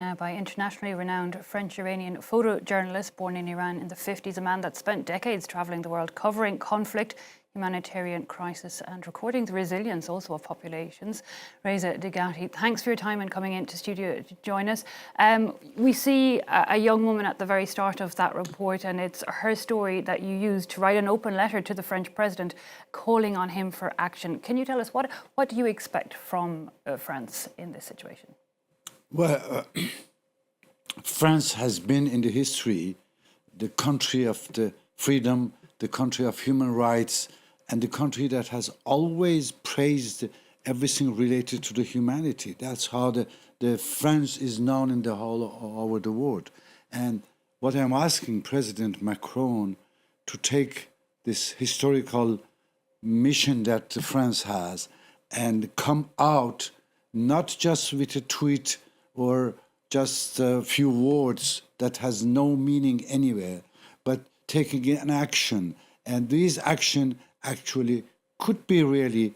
By internationally renowned French-Iranian photojournalist born in Iran in the 50s, a man that spent decades travelling the world covering conflict, humanitarian crisis and recording the resilience also of populations. Reza Deghati, thanks for your time and coming into studio to join us. We see a young woman at the very start of that report, and it's her story that you used to write an open letter to the French president calling on him for action. Can you tell us what do you expect from France in this situation? Well, France has been in the history the country of the freedom, the country of human rights, and the country that has always praised everything related to the humanity. That's how the France is known in the whole over the world. And what I'm asking President Macron to take this historical mission that France has and come out not just with a tweet or just a few words that has no meaning anywhere, but taking an action. And this action actually could be really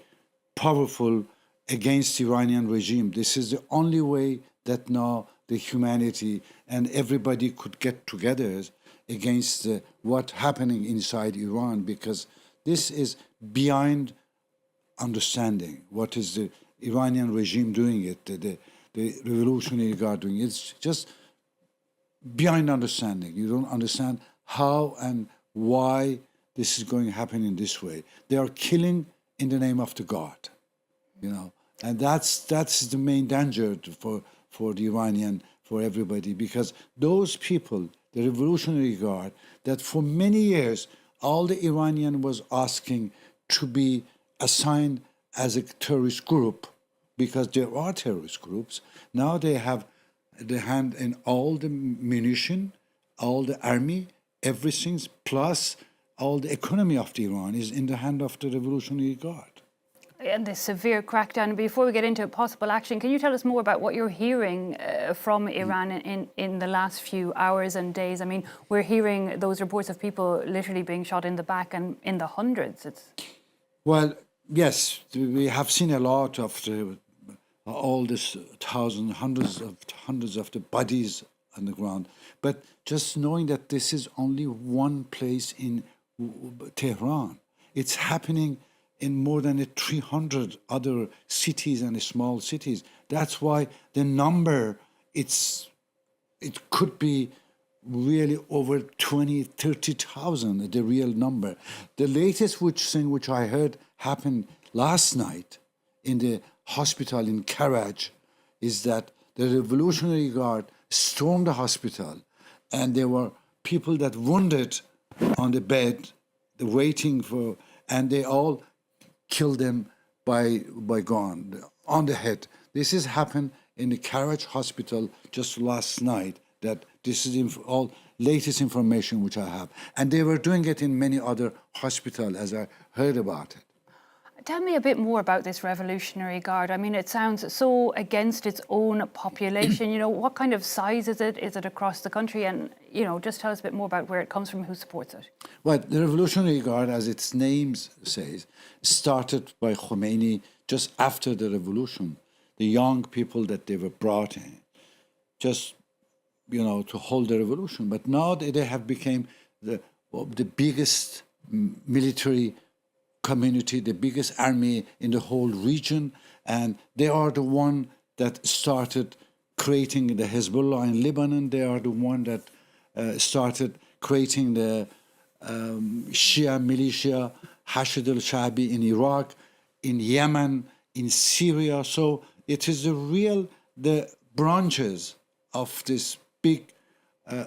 powerful against the Iranian regime. This is the only way that now the humanity and everybody could get together against what's happening inside Iran, because this is beyond understanding. What is the Iranian regime doing it? The Revolutionary Guard doing it. It's just beyond understanding. You don't understand how and why this is going to happen in this way. They are killing in the name of the God, and that's the main danger for the Iranian, for everybody, because those people, the Revolutionary Guard, that for many years all the Iranian was asking to be assigned as a terrorist group, because there are terrorist groups. Now they have the hand in all the munition, all the army, everything, plus all the economy of the Iran is in the hand of the Revolutionary Guard. And the severe crackdown. Before we get into possible action, can you tell us more about what you're hearing from Iran in the last few hours and days? I mean, we're hearing those reports of people literally being shot in the back and in the hundreds. Well, yes, we have seen a lot of all this hundreds of the bodies on the ground. But just knowing that this is only one place in Tehran, it's happening in more than 300 other cities and small cities. That's why the number, it could be really over 20, 30,000, the real number. The latest thing which I heard happened last night in the hospital in Karaj is that the Revolutionary Guard stormed the hospital, and there were people that wounded on the bed, waiting for, and they all killed them by gun on the head. This has happened in the Karaj hospital just last night. That this is all latest information which I have, and they were doing it in many other hospitals as I heard about it. Tell me a bit more about this Revolutionary Guard. I mean, it sounds so against its own population. What kind of size is it? Is it across the country? And, just tell us a bit more about where it comes from, who supports it. Well, the Revolutionary Guard, as its name says, started by Khomeini just after the revolution. The young people that they were brought in, just, to hold the revolution. But now they have become the biggest military community, the biggest army in the whole region, and they are the one that started creating the Hezbollah in Lebanon. They are the one that started creating the Shia militia, Hashd al-Sha'bi in Iraq, in Yemen, in Syria. So it is the branches of this big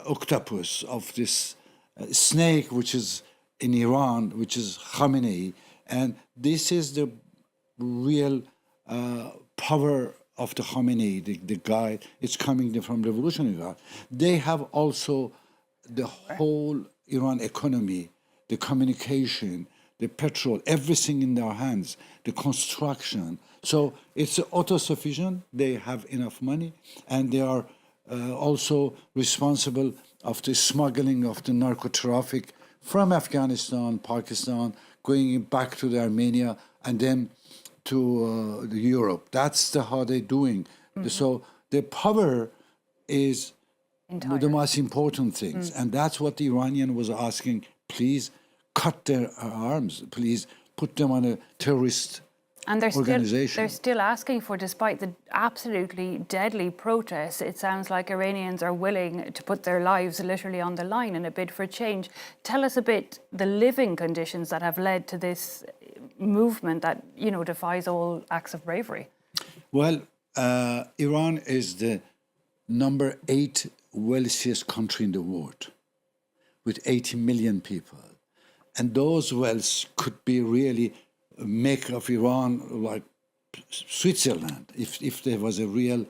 octopus, of this snake, which is in Iran, which is Khamenei. And this is the real power of the Khamenei, the guy. It's coming from the Revolutionary Guard. They have also the whole Iran economy, the communication, the petrol, everything in their hands, the construction. So it's autosufficient. They have enough money, and they are also responsible of the smuggling of the narco-traffic from Afghanistan, Pakistan, going back to Armenia, and then to Europe. That's how they're doing. Mm-hmm. So the power is Entire. the most important things. And that's what the Iranian was asking. Please cut their arms. Please put them on a terrorist And organization. they're still asking for, despite the absolutely deadly protests, it sounds like Iranians are willing to put their lives literally on the line in a bid for change. Tell us a bit the living conditions that have led to this movement that, you know, defies all acts of bravery. Well, Iran is the number 8 wealthiest country in the world with 80 million people. And those wealths could be really make of Iran like Switzerland if there was a real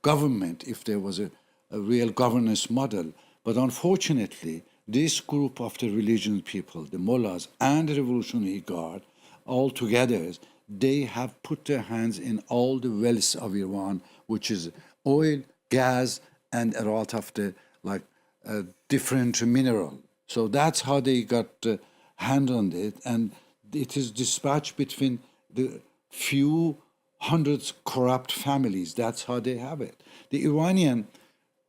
government, if there was a real governance model. But unfortunately, this group of the religious people, the mullahs and the Revolutionary Guard, all together, they have put their hands in all the wealth of Iran, which is oil, gas, and a lot of the different mineral. So that's how they got hand on it, and it is dispatched between the few hundreds corrupt families. That's how they have it. The Iranian,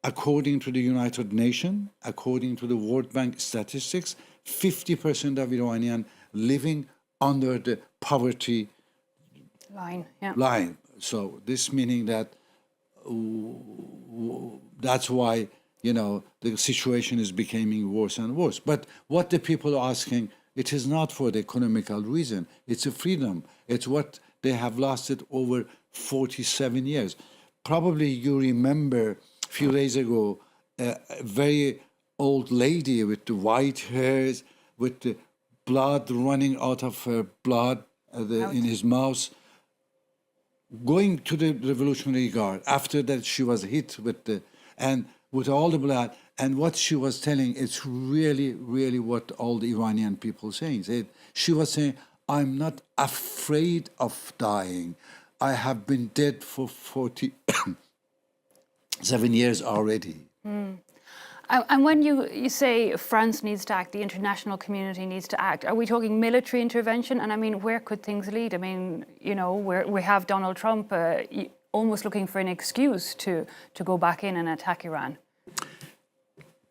according to the United Nations, according to the World Bank statistics, 50% of Iranian living under the poverty Line, yeah. line. So this meaning that that's why, you know, the situation is becoming worse and worse. But what the people are asking, it is not for the economical reason. It's a freedom. It's what they have lost it over 47 years. Probably you remember a few days ago, a very old lady with the white hairs, with the blood running out of her blood in his mouth, going to the Revolutionary Guard. After that, she was hit with all the blood. And what she was telling, it's really, really what all the Iranian people saying. She was saying, I'm not afraid of dying. I have been dead for 47 years already. And when you say France needs to act, the international community needs to act, are we talking military intervention? And I mean, where could things lead? I mean, you know, we have Donald Trump almost looking for an excuse to go back in and attack Iran.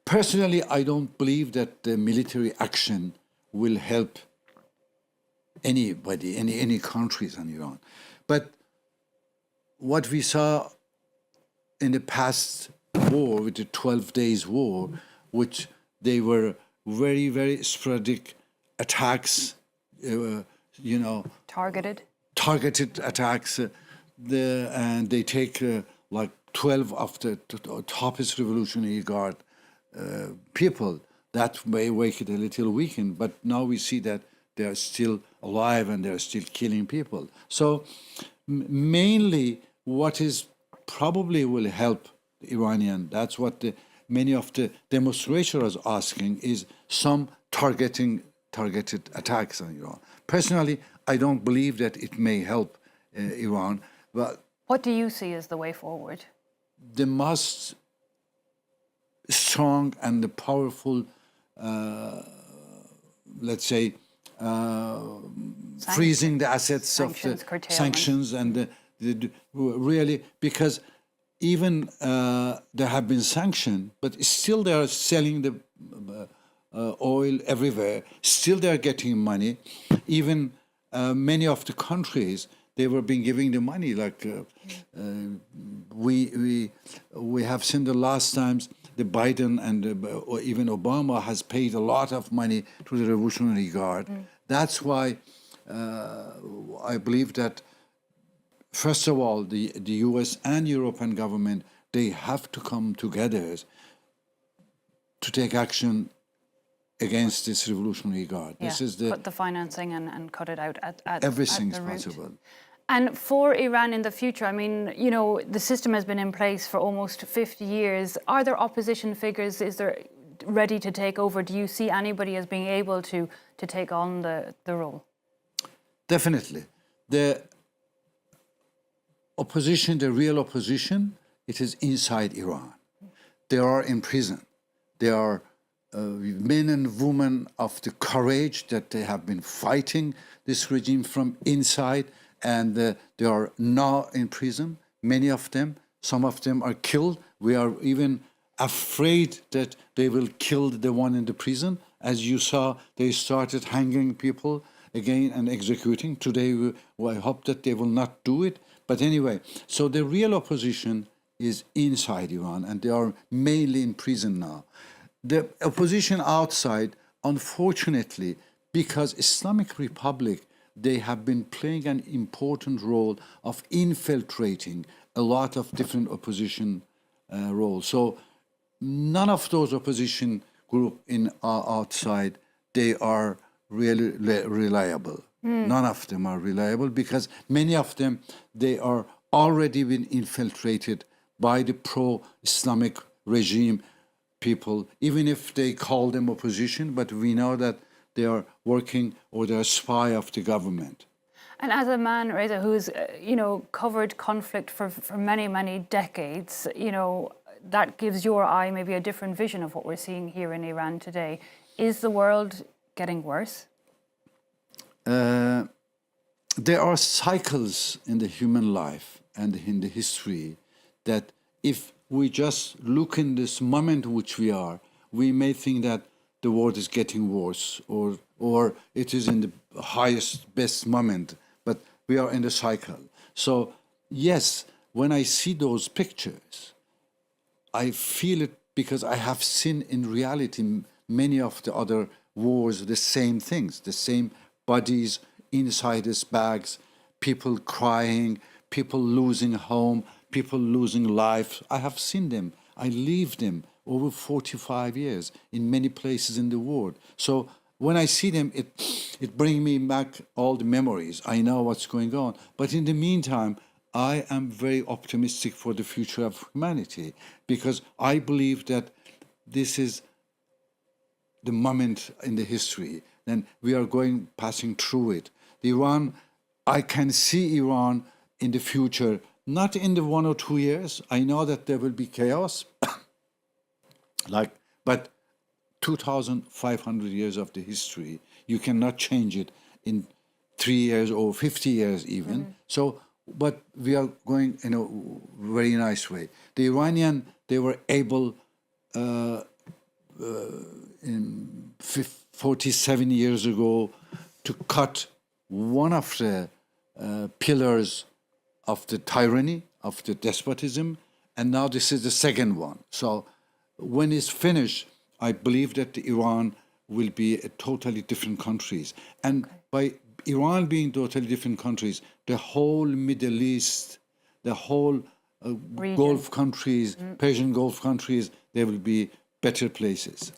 Personally, I don't believe that the military action will help anybody, any countries in Iran. But what we saw in the past war, with the 12 days war, which they were very, very sporadic attacks, you know. Targeted attacks, and they take like 12 of the toppest Revolutionary Guard people. That may make it a little weakened, but now we see that they are still alive and they're still killing people. So mainly what is probably will help the Iranian, that's what many of the demonstrators are asking, is some targeted attacks on Iran. Personally, I don't believe that it may help Iran. But what do you see as the way forward? The most strong and the powerful, let's say, freezing the assets of the sanctions and really, because even there have been sanctions, but still they are selling the oil everywhere. Still they are getting money. Even many of the countries, they were being giving the money. Like we have seen the last times the Biden and or even Obama has paid a lot of money to the Revolutionary Guard. That's why I believe that, first of all, the U.S. and European government, they have to come together to take action against this Revolutionary Guard. Yeah, this is cut the financing and cut it out at everything's at the root. possible. And for Iran in the future, I mean, you know, the system has been in place for almost 50 years. Are there opposition figures? Is there ready to take over? Do you see anybody as being able to take on the role? Definitely. The opposition, the real opposition, it is inside Iran. They are in prison. They are men and women of the courage that they have been fighting this regime from inside, and they are now in prison. Many of them, some of them are killed We are even afraid that they will kill the one in the prison. As you saw, they started hanging people again and executing. Today, I hope that they will not do it. But anyway, so the real opposition is inside Iran, and they are mainly in prison now. The opposition outside, unfortunately, because Islamic Republic, they have been playing an important role of infiltrating a lot of different opposition roles. So none of those opposition group in outside, they are really reliable. None of them are reliable because many of them, they are already been infiltrated by the pro-Islamic regime people, even if they call them opposition, but we know that they are working or they're a spy of the government. And as a man, Reza, who's, covered conflict for many, many decades, that gives your eye maybe a different vision of what we're seeing here in Iran today. Is the world getting worse? There are cycles in the human life and in the history that if we just look in this moment which we are, we may think that the world is getting worse or it is in the highest, best moment, but we are in the cycle. So yes, when I see those pictures, I feel it because I have seen in reality many of the other wars, the same things, the same bodies inside these bags, people crying, people losing home, people losing life. I have seen them. I lived them over 45 years in many places in the world. So when I see them, it brings me back all the memories. I know what's going on. But in the meantime, I am very optimistic for the future of humanity because I believe that this is the moment in the history, and we are passing through it. Iran, I can see Iran in the future, not in the 1 or 2 years. I know that there will be chaos, but 2,500 years of the history, you cannot change it in 3 years or 50 years even. So, but we are going in a very nice way. The Iranian, they were able in 47 years ago to cut one of the pillars of the tyranny, of the despotism, and now this is the second one. So when it's finished, I believe that Iran will be a totally different countries. And by Iran being totally different countries, the whole Middle East, the whole Gulf countries, Persian Gulf countries, they will be better places.